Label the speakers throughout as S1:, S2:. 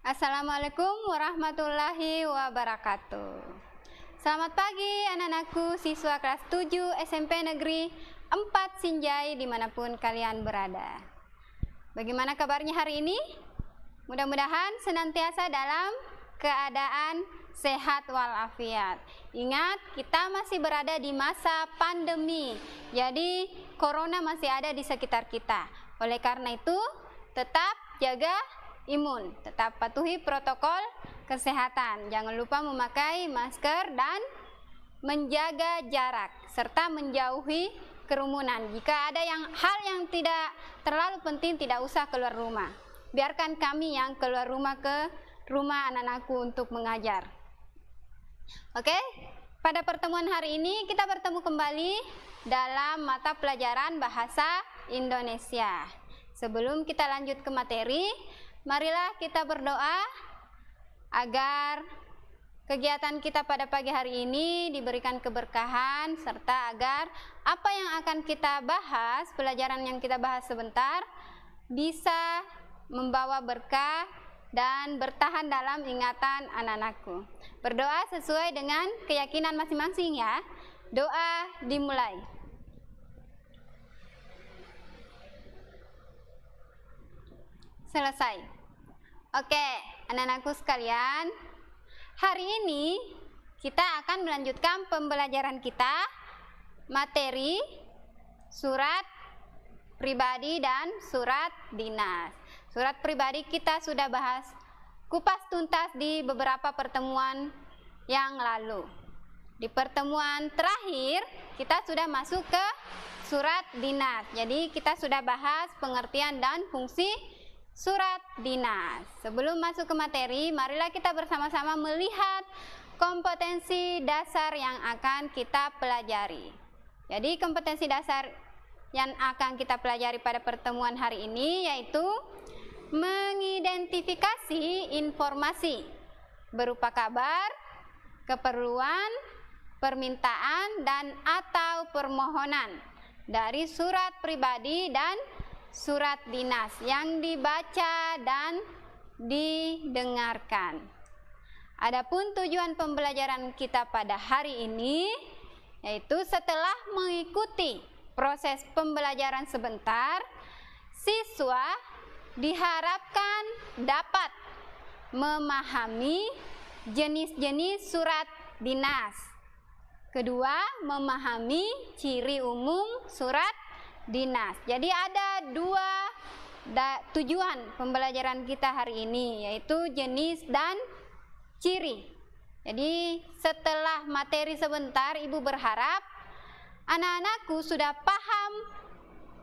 S1: Assalamualaikum warahmatullahi wabarakatuh. Selamat pagi anak-anakku siswa kelas 7 SMP Negeri 4 Sinjai dimanapun kalian berada. Bagaimana kabarnya hari ini? Mudah-mudahan senantiasa dalam keadaan sehat walafiat. Ingat, kita masih berada di masa pandemi. Jadi, corona masih ada di sekitar kita. Oleh karena itu, tetap jaga imun, tetap patuhi protokol kesehatan. Jangan lupa memakai masker dan menjaga jarak serta menjauhi kerumunan. Jika ada hal yang tidak terlalu penting, tidak usah keluar rumah. Biarkan kami yang keluar rumah ke rumah anak-anakku untuk mengajar. Oke, pada pertemuan hari ini kita bertemu kembali dalam mata pelajaran bahasa Indonesia. Sebelum kita lanjut ke materi, marilah kita berdoa agar kegiatan kita pada pagi hari ini diberikan keberkahan, serta agar apa yang akan kita bahas, pelajaran yang kita bahas sebentar, bisa membawa berkah dan bertahan dalam ingatan anak-anakku. Berdoa sesuai dengan keyakinan masing-masing ya. Doa dimulai. Selesai. Oke, anak-anakku sekalian, hari ini kita akan melanjutkan pembelajaran kita materi surat pribadi dan surat dinas. Surat pribadi kita sudah bahas kupas tuntas di beberapa pertemuan yang lalu. Di pertemuan terakhir kita sudah masuk ke surat dinas. Jadi kita sudah bahas pengertian dan fungsi surat dinas. Sebelum masuk ke materi, marilah kita bersama-sama melihat kompetensi dasar yang akan kita pelajari. Jadi kompetensi dasar yang akan kita pelajari pada pertemuan hari ini yaitu mengidentifikasi informasi berupa kabar, keperluan, permintaan, dan atau permohonan dari surat pribadi dan surat dinas yang dibaca dan didengarkan. Adapun tujuan pembelajaran kita pada hari ini yaitu setelah mengikuti proses pembelajaran sebentar, siswa diharapkan dapat memahami jenis-jenis surat dinas. Kedua, memahami ciri umum surat dinas. Jadi ada dua tujuan pembelajaran kita hari ini, yaitu jenis dan ciri. Jadi setelah materi sebentar, Ibu berharap anak-anakku sudah paham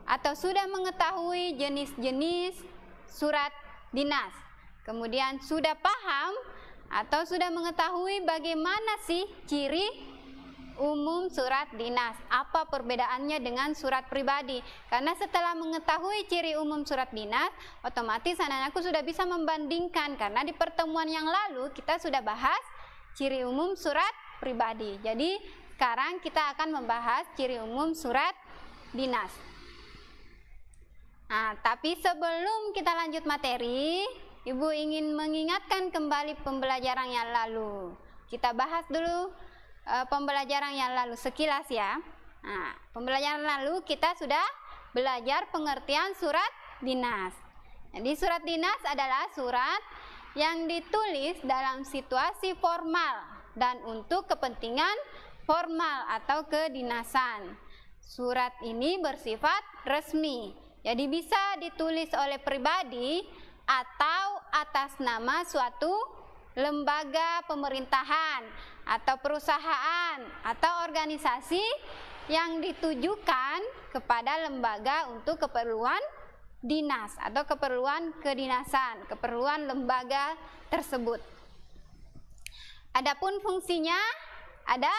S1: atau sudah mengetahui jenis-jenis surat dinas. Kemudian sudah paham atau sudah mengetahui bagaimana sih ciri umum surat dinas, apa perbedaannya dengan surat pribadi. Karena setelah mengetahui ciri umum surat dinas, otomatis anak-anakku sudah bisa membandingkan. Karena di pertemuan yang lalu kita sudah bahas ciri umum surat pribadi. Jadi sekarang kita akan membahas ciri umum surat dinas. Nah, tapi sebelum kita lanjut materi, Ibu ingin mengingatkan kembali pembelajaran yang lalu. Kita bahas dulu pembelajaran yang lalu sekilas ya. Nah, pembelajaran lalu kita sudah belajar pengertian surat dinas. Jadi surat dinas adalah surat yang ditulis dalam situasi formal dan untuk kepentingan formal atau kedinasan. Surat ini bersifat resmi. Jadi bisa ditulis oleh pribadi atau atas nama suatu lembaga pemerintahan atau perusahaan atau organisasi yang ditujukan kepada lembaga untuk keperluan dinas atau keperluan kedinasan, keperluan lembaga tersebut. Adapun fungsinya ada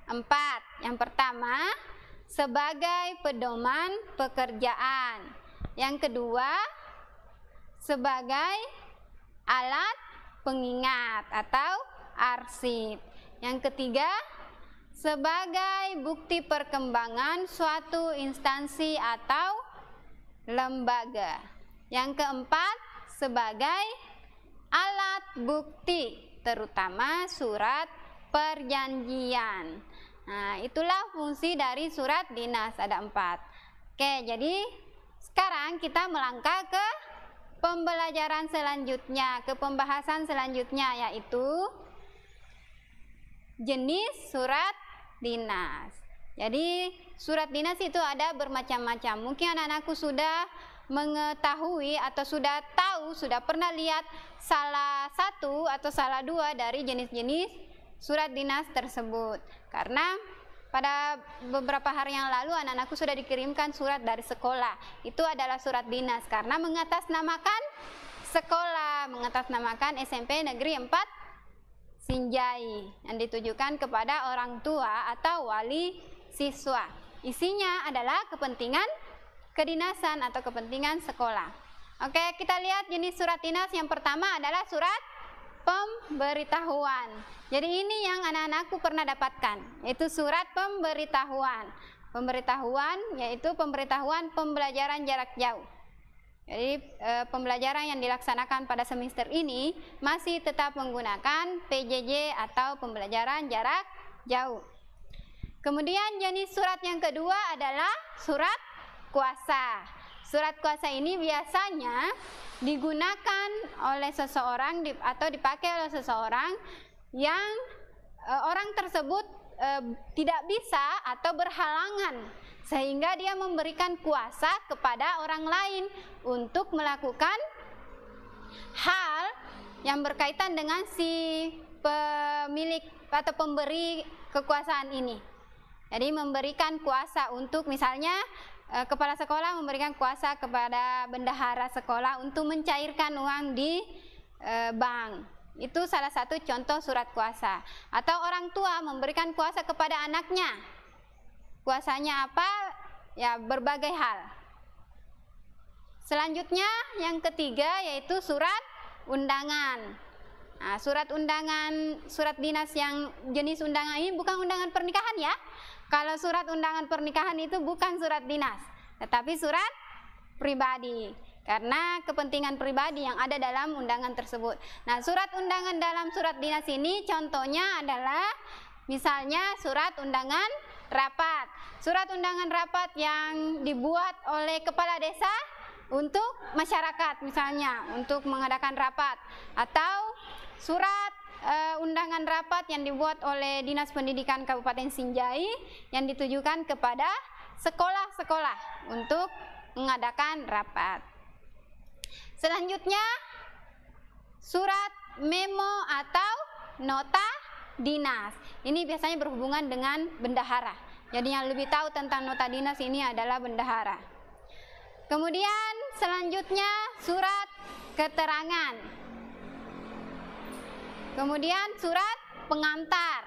S1: 4. Yang pertama, sebagai pedoman pekerjaan. Yang kedua, sebagai alat pengingat atau arsip. Yang ketiga, sebagai bukti perkembangan suatu instansi atau lembaga. Yang keempat, sebagai alat bukti, terutama surat perjanjian. Nah, itulah fungsi dari surat dinas, ada 4. Oke, jadi sekarang kita melangkah ke pembelajaran selanjutnya, ke pembahasan selanjutnya, yaitu jenis surat dinas. Jadi surat dinas itu ada bermacam-macam. Mungkin anak-anakku sudah mengetahui atau sudah tahu, sudah pernah lihat salah satu atau salah 2 dari jenis-jenis surat dinas tersebut. Karena pada beberapa hari yang lalu anak-anakku sudah dikirimkan surat dari sekolah. Itu adalah surat dinas karena mengatasnamakan sekolah, mengatasnamakan SMP Negeri 4 Sinjai yang ditujukan kepada orang tua atau wali siswa. Isinya adalah kepentingan kedinasan atau kepentingan sekolah. Oke, kita lihat jenis surat dinas. Yang pertama adalah surat pemberitahuan. Jadi ini yang anak-anakku pernah dapatkan, yaitu surat pemberitahuan. Pemberitahuan yaitu pemberitahuan pembelajaran jarak jauh. Jadi pembelajaran yang dilaksanakan pada semester ini masih tetap menggunakan PJJ atau pembelajaran jarak jauh. Kemudian jenis surat yang kedua adalah surat kuasa. Surat kuasa ini biasanya digunakan oleh seseorang atau dipakai oleh seseorang yang orang tersebut tidak bisa atau berhalangan, sehingga dia memberikan kuasa kepada orang lain untuk melakukan hal yang berkaitan dengan si pemilik atau pemberi kekuasaan ini. Jadi memberikan kuasa untuk, misalnya kepala sekolah memberikan kuasa kepada bendahara sekolah untuk mencairkan uang di bank. Itu salah satu contoh surat kuasa. Atau orang tua memberikan kuasa kepada anaknya. Kuasanya apa? Ya, berbagai hal. Selanjutnya yang ketiga yaitu surat undangan. Nah, surat undangan, surat dinas yang jenis undangan ini bukan undangan pernikahan ya. Kalau surat undangan pernikahan itu bukan surat dinas, tetapi surat pribadi. Karena kepentingan pribadi yang ada dalam undangan tersebut. Nah, surat undangan dalam surat dinas ini contohnya adalah misalnya surat undangan rapat. Surat undangan rapat yang dibuat oleh kepala desa untuk masyarakat, misalnya untuk mengadakan rapat, atau surat undangan rapat yang dibuat oleh Dinas Pendidikan Kabupaten Sinjai yang ditujukan kepada sekolah-sekolah untuk mengadakan rapat. Selanjutnya surat memo atau nota dinas. Ini biasanya berhubungan dengan bendahara. Jadi yang lebih tahu tentang nota dinas ini adalah bendahara. Kemudian selanjutnya surat keterangan. Kemudian surat pengantar.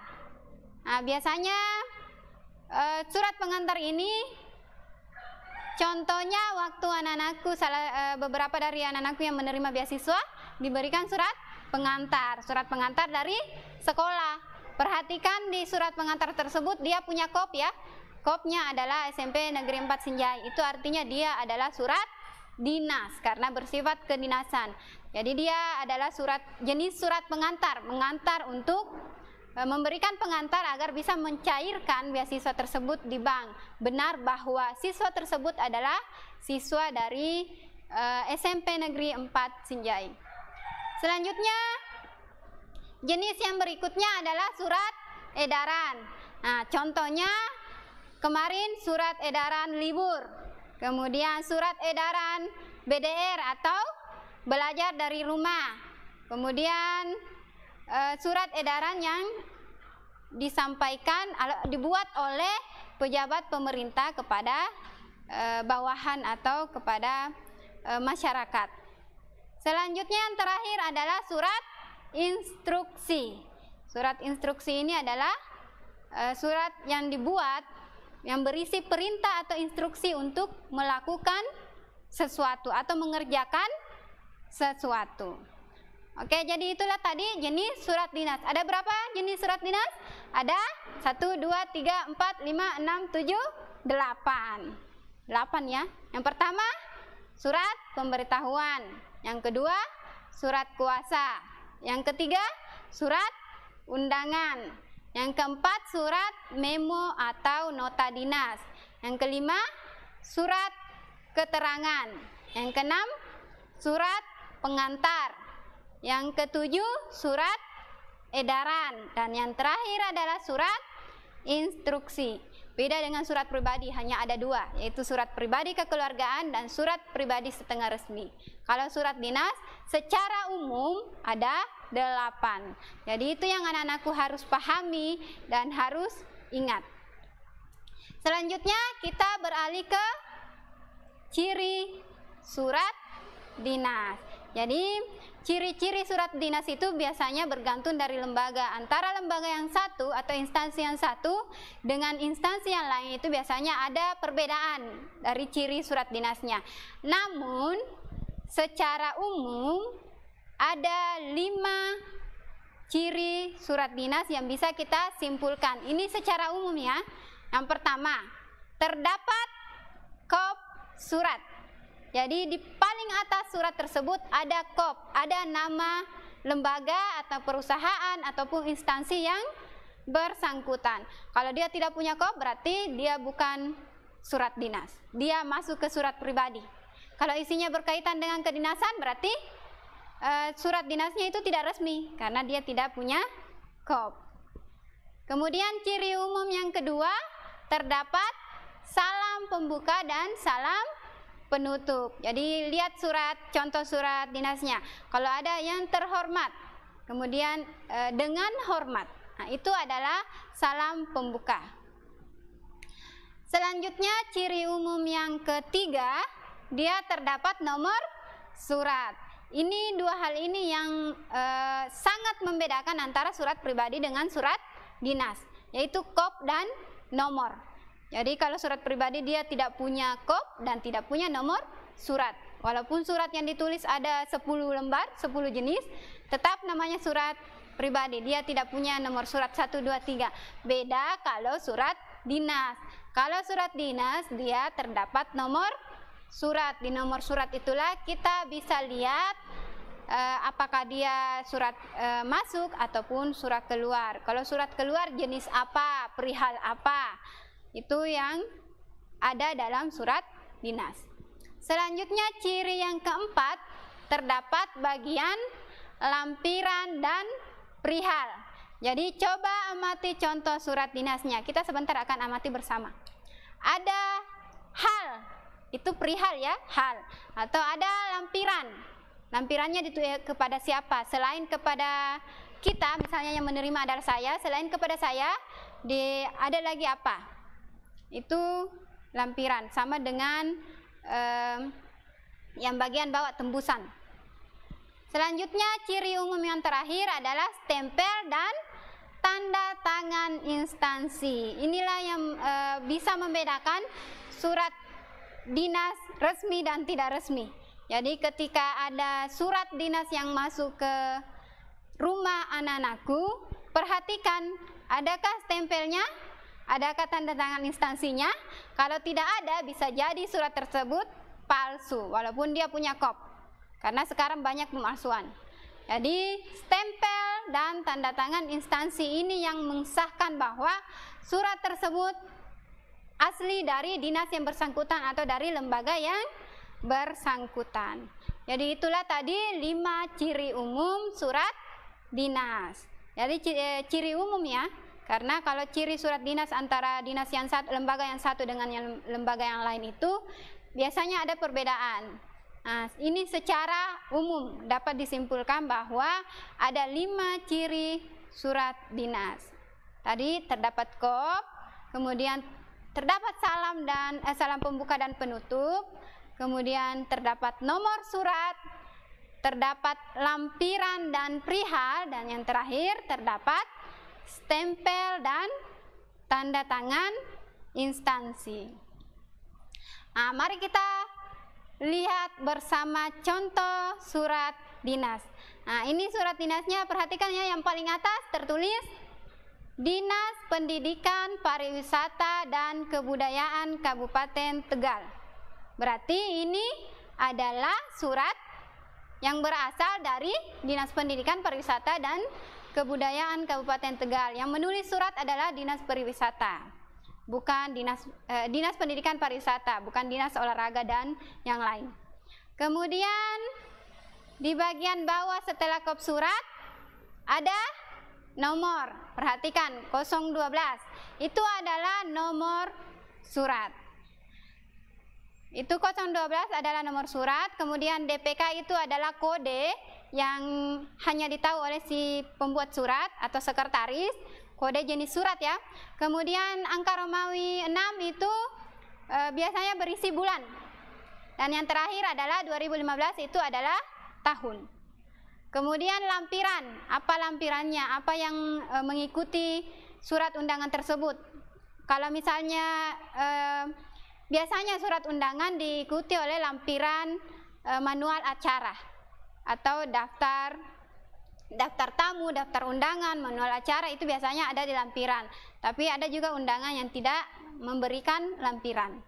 S1: Nah, biasanya surat pengantar ini contohnya waktu anak-anakku, beberapa dari anak-anakku yang menerima beasiswa diberikan surat pengantar dari sekolah. Perhatikan di surat pengantar tersebut dia punya kop ya. Kopnya adalah SMP Negeri 4 Sinjai. Itu artinya dia adalah surat dinas karena bersifat kedinasan. Jadi dia adalah jenis surat pengantar, mengantar untuk memberikan pengantar agar bisa mencairkan beasiswa tersebut di bank. Benar bahwa siswa tersebut adalah siswa dari SMP Negeri 4 Sinjai. Selanjutnya jenis yang berikutnya adalah surat edaran. Nah, contohnya kemarin surat edaran libur, kemudian surat edaran BDR atau belajar dari rumah, kemudian surat edaran yang dibuat oleh pejabat pemerintah kepada bawahan atau kepada masyarakat. Selanjutnya yang terakhir adalah surat instruksi. Surat instruksi ini adalah surat yang dibuat yang berisi perintah atau instruksi untuk melakukan sesuatu atau mengerjakan sesuatu. Oke, jadi itulah tadi jenis surat dinas. Ada berapa jenis surat dinas? Ada 1, 2, 3, 4, 5, 6, 7, 8. 8 ya. Yang pertama surat pemberitahuan. Yang kedua surat kuasa. Yang ketiga, surat undangan. Yang keempat, surat memo atau nota dinas. Yang kelima, surat keterangan. Yang keenam, surat pengantar. Yang ketujuh, surat edaran. Dan yang terakhir adalah surat instruksi. Beda dengan surat pribadi, hanya ada dua, yaitu surat pribadi kekeluargaan dan surat pribadi setengah resmi. Kalau surat dinas secara umum ada 8. Jadi itu yang anak-anakku harus pahami dan harus ingat. Selanjutnya kita beralih ke ciri surat dinas. Jadi ciri-ciri surat dinas itu biasanya bergantung dari lembaga. Antara lembaga yang satu atau instansi yang satu dengan instansi yang lain itu biasanya ada perbedaan dari ciri surat dinasnya. Namun secara umum ada 5 ciri surat dinas yang bisa kita simpulkan. Ini secara umum ya. Yang pertama, terdapat kop surat. Jadi di paling atas surat tersebut ada kop, ada nama lembaga atau perusahaan ataupun instansi yang bersangkutan. Kalau dia tidak punya kop berarti dia bukan surat dinas, dia masuk ke surat pribadi. Kalau isinya berkaitan dengan kedinasan berarti surat dinasnya itu tidak resmi karena dia tidak punya kop. Kemudian ciri umum yang kedua, terdapat salam pembuka dan salam penutup. Jadi lihat surat, contoh surat dinasnya. Kalau ada yang terhormat, kemudian dengan hormat, nah itu adalah salam pembuka. Selanjutnya ciri umum yang ketiga, dia terdapat nomor surat. Ini dua hal ini yang sangat membedakan antara surat pribadi dengan surat dinas, yaitu kop dan nomor. Jadi kalau surat pribadi dia tidak punya kop dan tidak punya nomor surat. Walaupun surat yang ditulis ada 10 lembar, 10 jenis, tetap namanya surat pribadi. Dia tidak punya nomor surat 1, 2, 3. Beda kalau surat dinas. Kalau surat dinas dia terdapat nomor surat. Di nomor surat itulah kita bisa lihat apakah dia surat masuk ataupun surat keluar. Kalau surat keluar jenis apa, perihal apa, itu yang ada dalam surat dinas. Selanjutnya ciri yang keempat, terdapat bagian lampiran dan perihal. Jadi coba amati contoh surat dinasnya. Kita sebentar akan amati bersama. Ada hal, itu perihal ya, hal. Atau ada lampiran. Lampirannya kepada siapa? Selain kepada kita, misalnya yang menerima adalah saya, selain kepada saya, ada lagi apa? Itu lampiran, sama dengan yang bagian bawah tembusan. Selanjutnya ciri umum yang terakhir adalah stempel dan tanda tangan instansi. Inilah yang bisa membedakan surat dinas resmi dan tidak resmi. Jadi ketika ada surat dinas yang masuk ke rumah anak-anakku, perhatikan adakah stempelnya, adakah tanda tangan instansinya. Kalau tidak ada, bisa jadi surat tersebut palsu walaupun dia punya kop, karena sekarang banyak pemalsuan. Jadi stempel dan tanda tangan instansi ini yang mengesahkan bahwa surat tersebut asli dari dinas yang bersangkutan atau dari lembaga yang bersangkutan. Jadi itulah tadi 5 ciri umum surat dinas. Jadi ciri umum ya, karena kalau ciri surat dinas antara dinas yang satu, lembaga yang satu dengan lembaga yang lain itu biasanya ada perbedaan. Nah, ini secara umum dapat disimpulkan bahwa ada 5 ciri surat dinas. Tadi terdapat kop, kemudian terdapat salam pembuka dan penutup, kemudian terdapat nomor surat, terdapat lampiran dan perihal, dan yang terakhir terdapat stempel dan tanda tangan instansi. Nah, mari kita lihat bersama contoh surat dinas. Nah, ini surat dinasnya, perhatikan ya, yang paling atas tertulis Dinas Pendidikan, Pariwisata dan Kebudayaan Kabupaten Tegal. Berarti ini adalah surat yang berasal dari Dinas Pendidikan Pariwisata dan Kebudayaan Kabupaten Tegal. Yang menulis surat adalah Dinas Pariwisata, bukan Dinas Pendidikan Pariwisata, bukan Dinas Olahraga dan yang lain. Kemudian di bagian bawah setelah kop surat ada nomor. Perhatikan 012. Itu adalah nomor surat. Itu 012 adalah nomor surat. Kemudian DPK itu adalah kode yang hanya ditahu oleh si pembuat surat atau sekretaris, kode jenis surat ya. Kemudian angka Romawi 6 itu biasanya berisi bulan. Dan yang terakhir adalah 2015, itu adalah tahun. Kemudian lampiran, apa lampirannya, apa yang mengikuti surat undangan tersebut. Kalau misalnya biasanya surat undangan diikuti oleh lampiran manual acara atau daftar tamu, daftar undangan, manual acara, itu biasanya ada di lampiran. Tapi ada juga undangan yang tidak memberikan lampiran.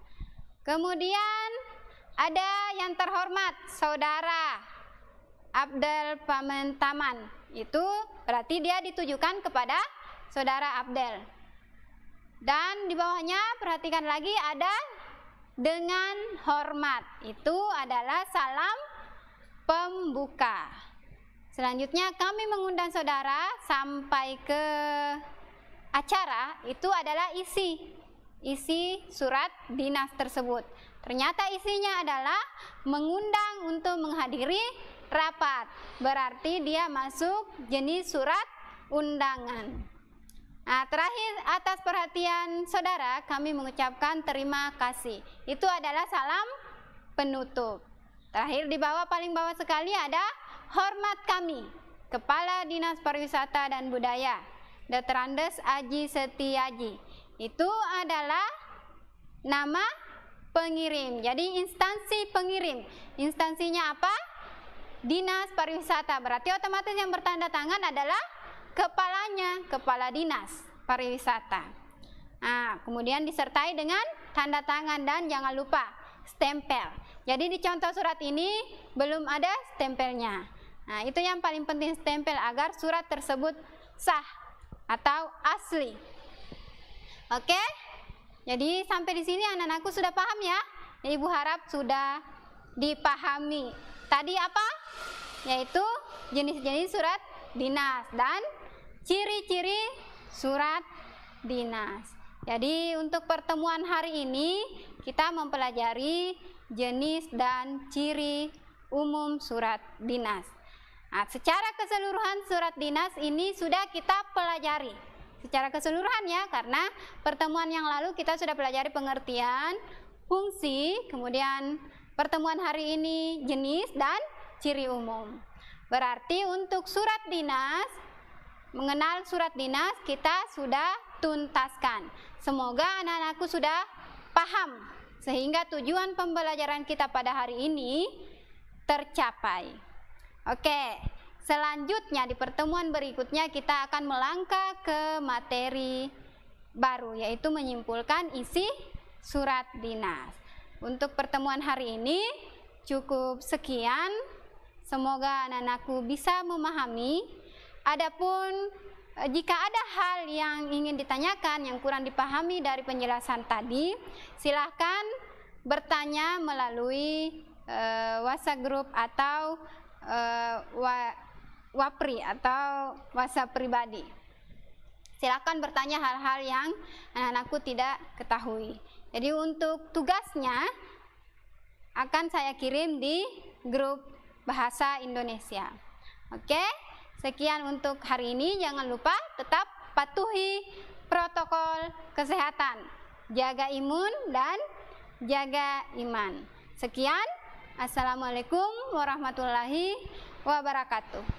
S1: Kemudian ada yang terhormat Saudara Abdel Pamentaman, itu berarti dia ditujukan kepada Saudara Abdel. Dan di bawahnya perhatikan lagi ada dengan hormat, itu adalah salam pembuka. Selanjutnya kami mengundang saudara sampai ke acara, itu adalah isi surat dinas tersebut. Ternyata isinya adalah mengundang untuk menghadiri rapat. Berarti dia masuk jenis surat undangan. Nah, terakhir atas perhatian saudara kami mengucapkan terima kasih. Itu adalah salam penutup. Terakhir di bawah, paling bawah sekali ada hormat kami Kepala Dinas Pariwisata dan Budaya Dr. Andes Aji Setiaji. Itu adalah nama pengirim. Jadi instansi pengirim. Instansinya apa? Dinas Pariwisata. Berarti otomatis yang bertanda tangan adalah kepalanya, Kepala Dinas Pariwisata. Nah, kemudian disertai dengan tanda tangan dan jangan lupa stempel. Jadi di contoh surat ini belum ada stempelnya. Nah, itu yang paling penting, stempel, agar surat tersebut sah atau asli. Oke? Jadi sampai di sini anak-anakku sudah paham ya? Ibu harap sudah dipahami. Tadi apa? Yaitu jenis-jenis surat dinas dan ciri-ciri surat dinas. Jadi untuk pertemuan hari ini kita mempelajari jenis dan ciri umum surat dinas. Nah, secara keseluruhan surat dinas ini sudah kita pelajari secara keseluruhan ya, karena pertemuan yang lalu kita sudah pelajari pengertian, fungsi, kemudian pertemuan hari ini jenis dan ciri umum. Berarti untuk surat dinas, mengenal surat dinas kita sudah tuntaskan. Semoga anak-anakku sudah paham sehingga tujuan pembelajaran kita pada hari ini tercapai. Oke, selanjutnya di pertemuan berikutnya kita akan melangkah ke materi baru, yaitu menyimpulkan isi surat dinas. Untuk pertemuan hari ini cukup sekian. Semoga anak-anakku bisa memahami. Adapun jika ada hal yang ingin ditanyakan yang kurang dipahami dari penjelasan tadi, silahkan bertanya melalui WhatsApp group atau Wapri atau WhatsApp pribadi. Silakan bertanya hal-hal yang anak-anakku tidak ketahui. Jadi untuk tugasnya akan saya kirim di grup Bahasa Indonesia. Oke, sekian untuk hari ini. Jangan lupa tetap patuhi protokol kesehatan, jaga imun dan jaga iman. Sekian, assalamualaikum warahmatullahi wabarakatuh.